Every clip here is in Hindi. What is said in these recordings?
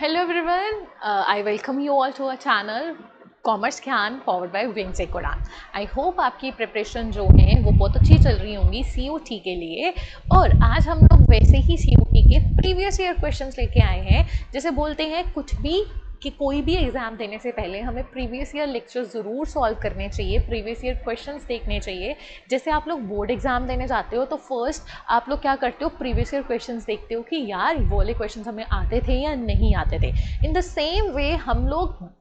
Hello everyone, I welcome you all to our channel Commerce Gyan forward by Wings एकोडान। आई होप आपकी प्रिपरेशन जो है वो बहुत अच्छी चल रही होंगी सीयूटी के लिए। और आज हम लोग वैसे ही सीयूटी के प्रीवियस ईयर क्वेश्चंस लेके आए हैं। जैसे बोलते हैं कुछ भी कि कोई भी एग्ज़ाम देने से पहले हमें प्रीवियस ईयर लेक्चर ज़रूर सॉल्व करने चाहिए, प्रीवियस ईयर क्वेश्चंस देखने चाहिए। जैसे आप लोग बोर्ड एग्जाम देने जाते हो तो फर्स्ट आप लोग क्या करते हो, प्रीवियस ईयर क्वेश्चंस देखते हो कि यार वो वाले क्वेश्चंस हमें आते थे या नहीं आते थे। इन द सेम वे हम लोग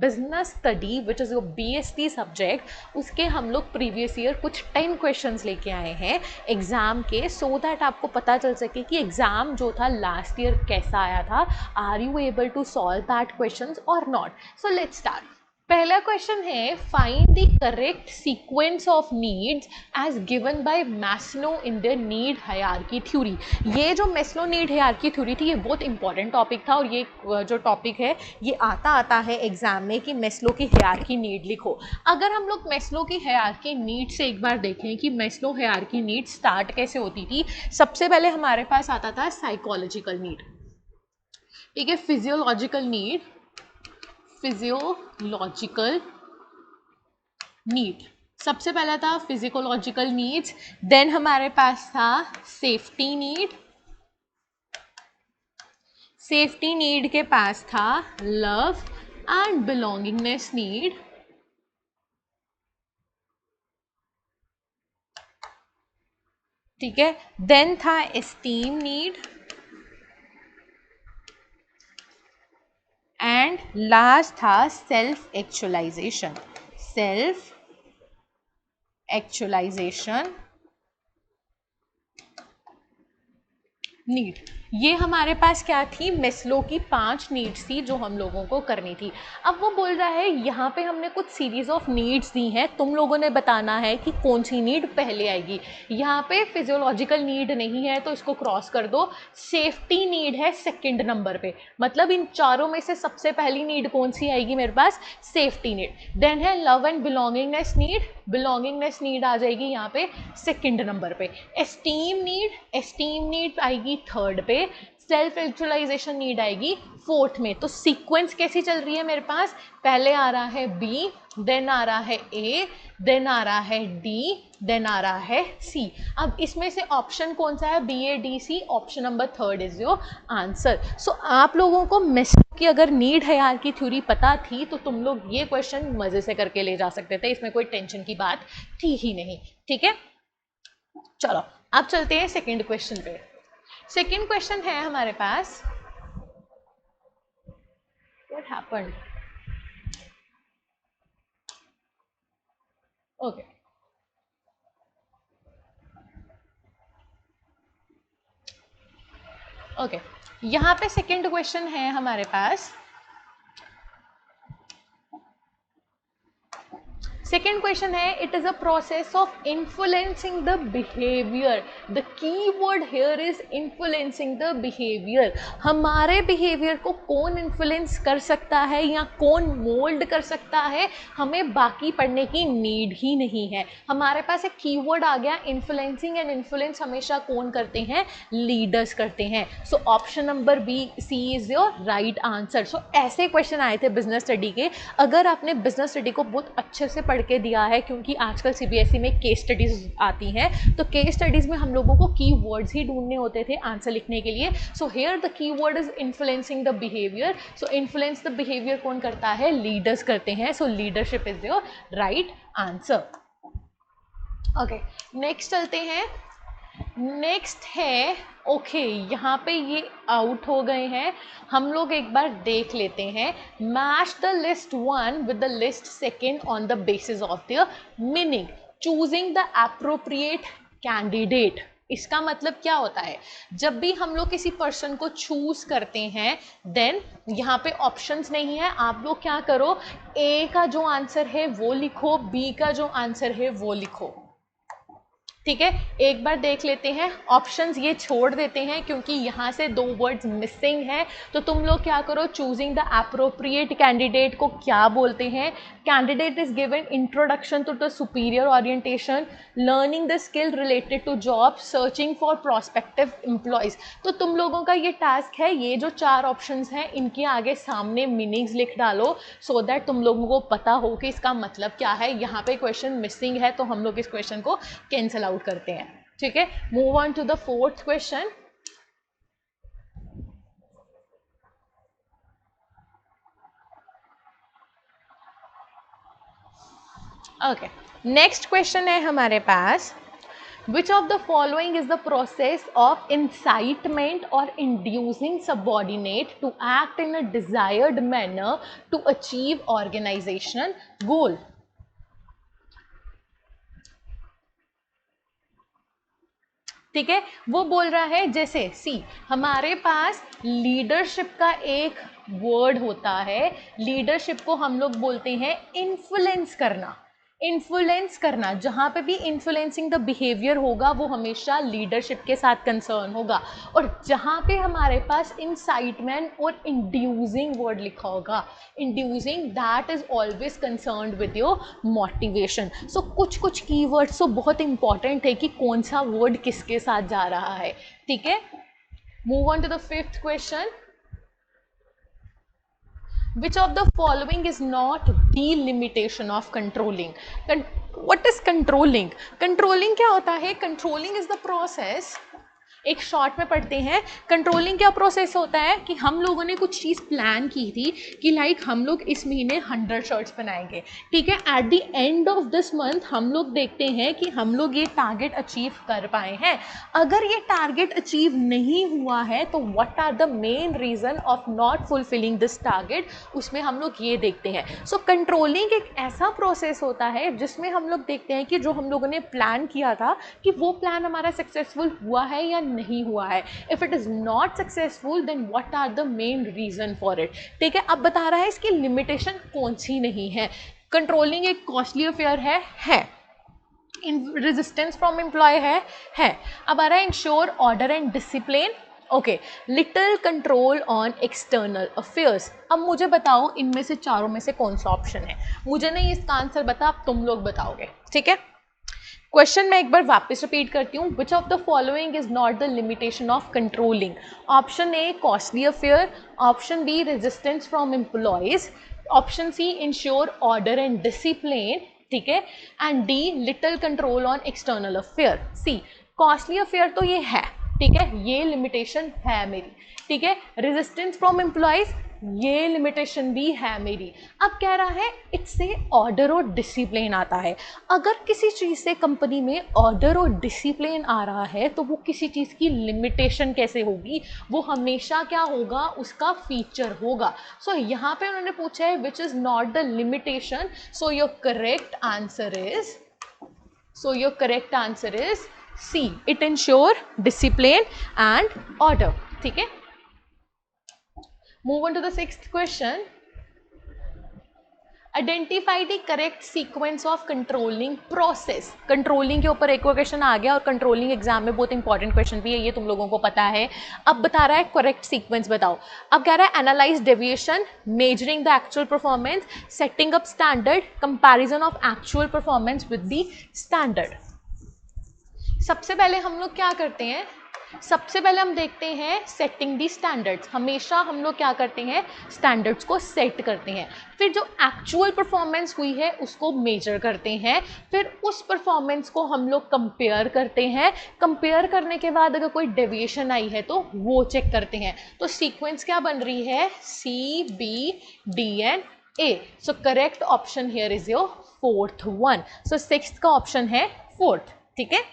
business study which is your BSc subject, उसके हम लोग प्रीवियस ईयर कुछ 10 क्वेश्चंस लेके आए हैं एग्ज़ाम के, सो दैट आपको पता चल सके कि एग्ज़ाम जो था लास्ट ईयर कैसा आया था। Are you able to solve that questions और नॉट। So let's start. पहला क्वेश्चन है, find the correct sequence of needs as given by Maslow in the need hierarchy theory. ये जो मैस्लो नीड हायरार्की थ्योरी थी ये बहुत इंपॉर्टेंट टॉपिक था, और ये जो टॉपिक है ये आता है एग्जाम में कि मैस्लो की हायरार्की नीड लिखो। अगर हम लोग मैस्लो की हायरार्की नीड से एक बार देखें कि मैस्लो हायरार्की नीड स्टार्ट कैसे होती थी, सबसे पहले हमारे पास आता था साइकोलॉजिकल नीड, ठीक है, फिजियोलॉजिकल नीड, फिजियोलॉजिकल नीड सबसे पहला था फिजियोलॉजिकल नीड्स। देन हमारे पास था सेफ्टी नीड, सेफ्टी नीड के पास था लव एंड बिलोंगिंगनेस नीड, ठीक है। देन था एस्टीम नीड एंड लास्ट था self actualization, self actualization need. ये हमारे पास क्या थी, मैस्लो की 5 नीड्स थी जो हम लोगों को करनी थी। अब वो बोल रहा है यहाँ पे हमने कुछ सीरीज ऑफ नीड्स दी हैं, तुम लोगों ने बताना है कि कौन सी नीड पहले आएगी। यहाँ पे फिजियोलॉजिकल नीड नहीं है तो इसको क्रॉस कर दो। सेफ्टी नीड है सेकंड नंबर पे, मतलब इन चारों में से सबसे पहली नीड कौन सी आएगी मेरे पास, सेफ्टी नीड। देन है love and belongingness need, belongingness need आ जाएगी यहाँ पे सेकंड नंबर पे। एस्टीम नीड आएगी थर्ड पे, सेल्फ एक्चुअलाइजेशन नीड आएगी फोर्थ में। तो सीक्वेंस कैसी चल रही है मेरे पास, पहले आ रहा है बी, देन आ रहा है ए, देन आ रहा है डी, देन आ रहा है सी। अब इसमें से ऑप्शन कौन सा है, B A D C, option number third is your answer. So आप लोगों को मैस्लो की अगर नीड हायरार्की थ्योरी पता थी तो तुम लोग ये क्वेश्चन मजे से करके ले जा सकते थे, इसमें कोई टेंशन की बात थी ही नहीं, ठीक है। चलो अब चलते हैं सेकंड क्वेश्चन पे। सेकंड क्वेश्चन है हमारे पास, व्हाट हैपेंड, ओके ओके, यहाँ पे सेकंड क्वेश्चन है हमारे पास। सेकेंड क्वेश्चन है, it is a process of influencing the behaviour. The key word here is influencing the behaviour. हमारे बिहेवियर को कौन इन्फ्लुएंस कर सकता है या कौन मोल्ड कर सकता है, हमें बाकी पढ़ने की नीड ही नहीं है। हमारे पास एक कीवर्ड आ गया इन्फ्लुएंसिंग, एंड इन्फ्लुएंस हमेशा कौन करते हैं, लीडर्स करते हैं। So option number B C is your right answer. So ऐसे क्वेश्चन आए थे बिजनेस स्टडी के। अगर आपने बिजनेस स्टडी को बहुत अच्छे से के दिया है, क्योंकि आजकल CBSE में केस स्टडीज आती हैं, तो केस स्टडीज में हम लोगों को की वर्ड्स ही ढूंढने होते थे आंसर लिखने के लिए। So here the key word is influencing the behaviour. So influence the behaviour कौन करता है, लीडर्स करते हैं। सो leadership is your right answer. Okay next चलते हैं। नेक्स्ट है, ओके यहाँ पे ये आउट हो गए हैं, हम लोग एक बार देख लेते हैं। Match the list 1 with the list 2 on the basis of the meaning, choosing the appropriate candidate. इसका मतलब क्या होता है, जब भी हम लोग किसी पर्सन को चूज करते हैं, देन यहाँ पे ऑप्शंस नहीं है, आप लोग क्या करो, ए का जो आंसर है वो लिखो, बी का जो आंसर है वो लिखो, ठीक है, एक बार देख लेते हैं, ऑप्शंस ये छोड़ देते हैं क्योंकि यहाँ से दो वर्ड्स मिसिंग हैं। तो तुम लोग क्या करो, चूजिंग द अप्रोप्रिएट कैंडिडेट को क्या बोलते हैं? Candidate is given introduction to the superior orientation, learning the skill related to job, searching for prospective employees. तो तुम लोगों का ये टास्क है, ये जो चार ऑप्शंस हैं इनके आगे सामने मीनिंग्स लिख डालो, सो दैट तुम लोगों को पता हो कि इसका मतलब क्या है। यहाँ पे क्वेश्चन मिसिंग है तो हम लोग इस क्वेश्चन को कैंसल आउट करते हैं। ठीक है, move on to the fourth question. Okay, next question है हमारे पास, which of the following is the process of incitement or inducing subordinate to act in a desired manner to achieve organization goal? ठीक है, वो बोल रहा है जैसे सी, हमारे पास लीडरशिप का एक वर्ड होता है, लीडरशिप को हम लोग बोलते हैं इन्फ्लुएंस करना। इन्फ्लुएंस करना, जहां पे भी इन्फ्लुएंसिंग द बिहेवियर होगा वो हमेशा लीडरशिप के साथ कंसर्न होगा। और जहां पे हमारे पास इंसाइटमेंट और इंड्यूसिंग वर्ड लिखा होगा, inducing, that is always concerned with your motivation. So कुछ कुछ कीवर्ड्स तो बहुत इंपॉर्टेंट है कि कौन सा वर्ड किसके साथ जा रहा है। ठीक है, move on to the fifth question. Which of the following is not delimitation of controlling? What is controlling? Controlling क्या होता है? Controlling is the process, एक शॉर्ट में पढ़ते हैं। कंट्रोलिंग क्या प्रोसेस होता है कि हम लोगों ने कुछ चीज़ प्लान की थी कि लाइक हम लोग इस महीने 100 शर्ट्स बनाएंगे। ठीक है, at the end of this month हम लोग देखते हैं कि हम लोग ये टारगेट अचीव कर पाए हैं। अगर ये टारगेट अचीव नहीं हुआ है तो what are the main reason of not fulfilling this target, उसमें हम लोग ये देखते हैं। सो कंट्रोलिंग एक ऐसा प्रोसेस होता है जिसमें हम लोग देखते हैं कि जो हम लोगों ने प्लान किया था कि वो प्लान हमारा सक्सेसफुल हुआ है या नहीं हुआ है। If it is not successful then what are the main reason for it. ठीक है, अब बता रहा है इसकी लिमिटेशन कौन सी नहीं है। कंट्रोलिंग एक कॉस्टली अफेयर है। रेजिस्टेंस फ्रॉम एम्प्लॉय है। अब आ रहा है ensure order and discipline. Okay, little control on external affairs. अब मुझे बताओ इनमें से चारों में से कौन सा ऑप्शन है। मुझे नहीं इसका आंसर बता, अब तुम लोग बताओगे। ठीक है, क्वेश्चन मैं एक बार वापस रिपीट करती हूँ। Which of the following is not the limitation of controlling? Option A costly affair, option B resistance from employees, option C ensure order and discipline, ठीक है, and D little control on external affair. C costly affair तो ये है, ठीक है, ये लिमिटेशन है मेरी। ठीक है, रेजिस्टेंस फ्रॉम एम्प्लॉयज, ये लिमिटेशन भी है मेरी। अब कह रहा है इससे ऑर्डर और डिसिप्लिन आता है। अगर किसी चीज़ से कंपनी में ऑर्डर और डिसिप्लिन आ रहा है तो वो किसी चीज़ की लिमिटेशन कैसे होगी? वो हमेशा क्या होगा? उसका फीचर होगा। सो यहाँ पे उन्होंने पूछा है which is not the limitation. So your correct answer is C, it ensure discipline and order. ठीक है, move on to the sixth question. Identify the correct sequence of controlling process. Controlling के ऊपर एक क्वेश्चन आ गया और कंट्रोलिंग एग्जाम में बहुत इंपॉर्टेंट क्वेश्चन भी है, ये तुम लोगों को पता है। अब बता रहा है करेक्ट सीक्वेंस बताओ। अब कह रहा है analyse deviation, measuring the actual performance, setting up standard, comparison of actual performance with the standard. सबसे पहले हम लोग क्या करते हैं? सबसे पहले हम देखते हैं सेटिंग दी स्टैंडर्ड्स। हमेशा हम लोग क्या करते हैं? स्टैंडर्ड्स को सेट करते हैं। फिर जो एक्चुअल परफॉर्मेंस हुई है उसको मेजर करते हैं। फिर उस परफॉर्मेंस को हम लोग कंपेयर करते हैं। कंपेयर करने के बाद अगर कोई डेविएशन आई है तो वो चेक करते हैं। तो सीक्वेंस क्या बन रही है? C, B, D and A. So correct option here is your fourth one. So sixth का ऑप्शन है फोर्थ। ठीक है,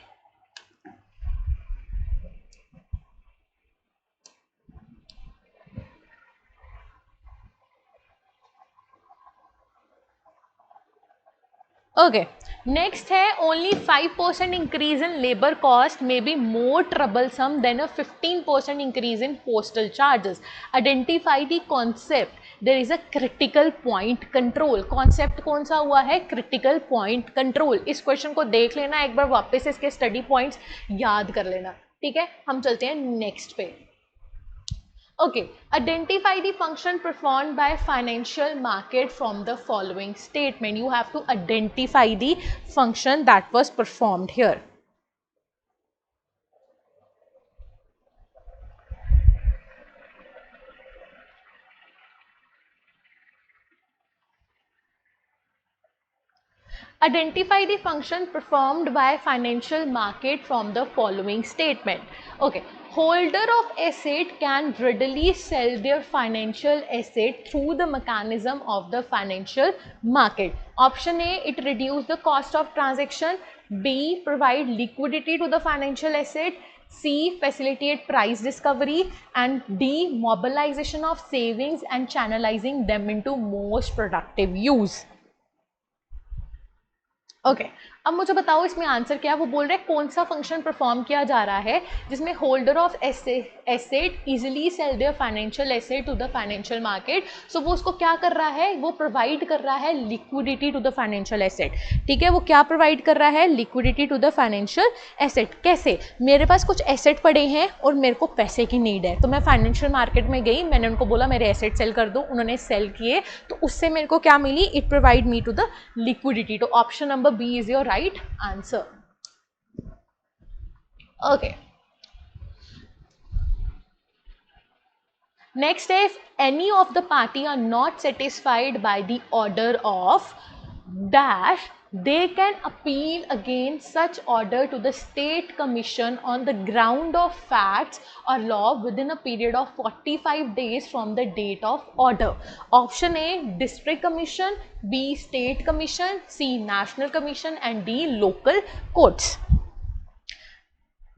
ओके, नेक्स्ट है only 5% increase in labour cost may be more troublesome than a 15% increase in postal charges. Identify the concept. There is a critical point control. Concept कौन सा हुआ है? Critical point control. इस क्वेश्चन को देख लेना एक बार वापस, इसके स्टडी पॉइंट्स याद कर लेना. ठीक है, हम चलते हैं नेक्स्ट पे. Okay, identify the function performed by financial market from the following statement. You have to identify the function that was performed here. Identify the function performed by financial market from the following statement. Okay, holder of asset can readily sell their financial asset through the mechanism of the financial market. Option A, it reduce the cost of transaction. B, provide liquidity to the financial asset. C, facilitate price discovery. And D, mobilization of savings and channelizing them into most productive use. Okay, अब मुझे बताओ इसमें आंसर क्या है. वो बोल रहे हैं कौन सा फंक्शन परफॉर्म किया जा रहा है जिसमें holder of asset easily sell their financial asset to the financial market. So वो उसको क्या कर रहा है? वो प्रोवाइड कर रहा है liquidity to the financial asset. ठीक है, वो क्या प्रोवाइड कर रहा है? Liquidity to the financial asset. कैसे? मेरे पास कुछ एसेट पड़े हैं और मेरे को पैसे की नीड है, तो मैं फाइनेंशियल मार्केट में गई, मैंने उनको बोला मेरे एसेट सेल कर दो, उन्होंने सेल किए, तो उससे मेरे को क्या मिली? It provide me to the liquidity. तो option number B is your right answer. Okay. Next, if any of the party are not satisfied by the order of dash, they can appeal against such order to the state commission on the ground of facts or law within a period of 45 days from the date of order. Option A, district commission. B, state commission. C, national commission. And D, local courts.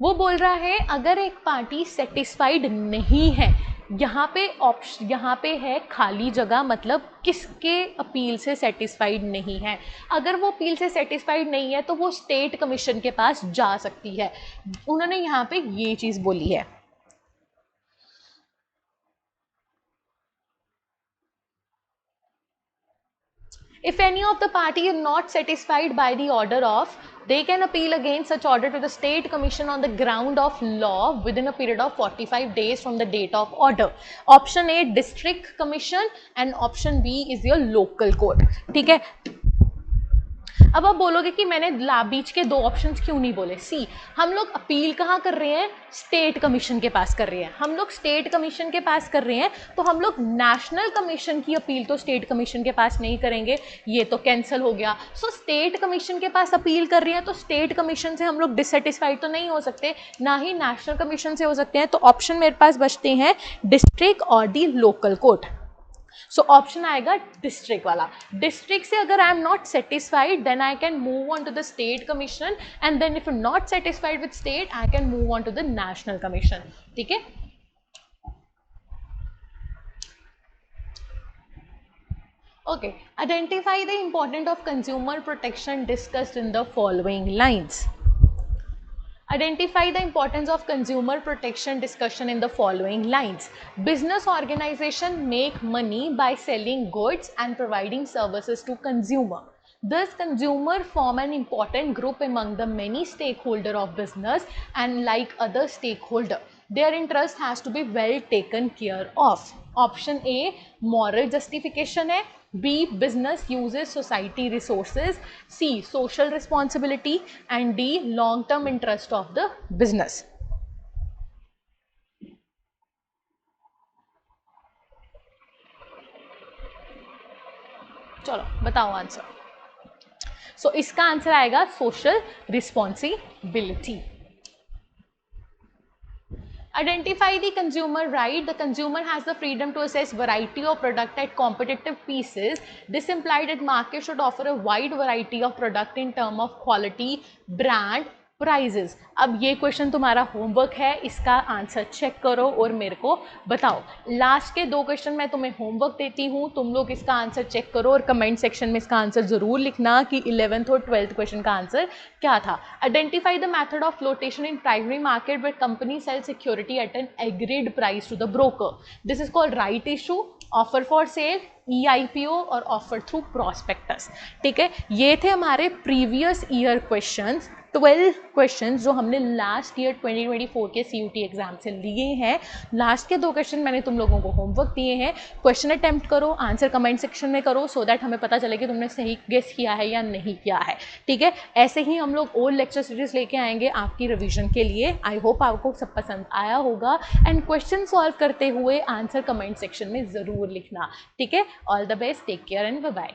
वो बोल रहा है अगर एक पार्टी सेटिस्फाइड नहीं है, यहाँ पे है खाली जगह, मतलब किसके अपील से सेटिस्फाइड नहीं है. अगर वो अपील से सेटिस्फाइड नहीं है तो वो स्टेट कमीशन के पास जा सकती है. उन्होंने यहाँ पे ये चीज बोली है. If any of the party is not satisfied by the order of, they can appeal against such order to the state commission on the ground of law within a period of 45 days from the date of order. Option A, district commission, and option B is your local court. ठीक है, अब आप बोलोगे कि मैंने बीच के दो ऑप्शंस क्यों नहीं बोले. सी, हम लोग अपील कहाँ कर रहे हैं? स्टेट कमीशन के पास कर रहे हैं. हम लोग स्टेट कमीशन के पास कर रहे हैं, तो हम लोग नेशनल कमीशन की अपील तो स्टेट कमीशन के पास नहीं करेंगे, ये तो कैंसिल हो गया. सो स्टेट कमीशन के पास अपील कर रहे हैं, तो स्टेट कमीशन से हम लोग डिससेटिस्फाइड तो नहीं हो सकते, ना ही नेशनल कमीशन से हो सकते हैं. तो ऑप्शन मेरे पास बचते हैं डिस्ट्रिक्ट और the local court. So option आएगा डिस्ट्रिक्ट वाला. डिस्ट्रिक्ट से अगर I am not satisfied then I can move on to the state commission, and then if you not satisfied with state I can move on to the national commission. ठीक है, okay. Identify the important of consumer protection discussed in the following lines. Identify the importance of consumer protection discussion in the following lines. Business organization make money by selling goods and providing services to consumer. Thus, consumer form an important group among the many stakeholder of business, and like other stakeholder, their interest has to be well taken care of. Option A, moral justification है. B, business uses society resources. C, social responsibility. And D, long term interest of the business. चलो बताओ आंसर. सो इसका आंसर आएगा social responsibility. Identify the consumer right. The consumer has the freedom to assess variety of product at competitive pieces. This implies that market should offer a wide variety of product in terms of quality, brand, prices. अब ये क्वेश्चन तुम्हारा होमवर्क है, इसका आंसर चेक करो और मेरे को बताओ। लास्ट के 2 क्वेश्चन मैं तुम्हें होमवर्क देती हूँ, तुम लोग इसका आंसर चेक करो और कमेंट सेक्शन में इसका आंसर जरूर लिखना कि 11th और 12th क्वेश्चन का आंसर क्या था। Identify the method of flotation in primary market where company sale security at an agreed price to the broker. This is called right issue, offer for sale, EIPO और ऑफर थ्रू प्रोस्पेक्टस। ठीक है, ये थे हमारे प्रीवियस ईयर क्वेश्चंस, 12 क्वेश्चंस जो हमने लास्ट ईयर 2024 के CUT एग्जाम से लिए हैं। लास्ट के 2 क्वेश्चन मैंने तुम लोगों को होमवर्क दिए हैं, क्वेश्चन अटेम्प्ट करो, आंसर कमेंट सेक्शन में करो, सो दैट हमें पता चले कि तुमने सही गेस किया है या नहीं किया है। ठीक है, ऐसे ही हम लोग और लेक्चर सीरीज लेके आएंगे आपकी रिविजन के लिए। आई होप आपको सब पसंद आया होगा एंड क्वेश्चन सॉल्व करते हुए आंसर कमेंट सेक्शन में ज़रूर लिखना। ठीक है, all the best, take care and bye bye.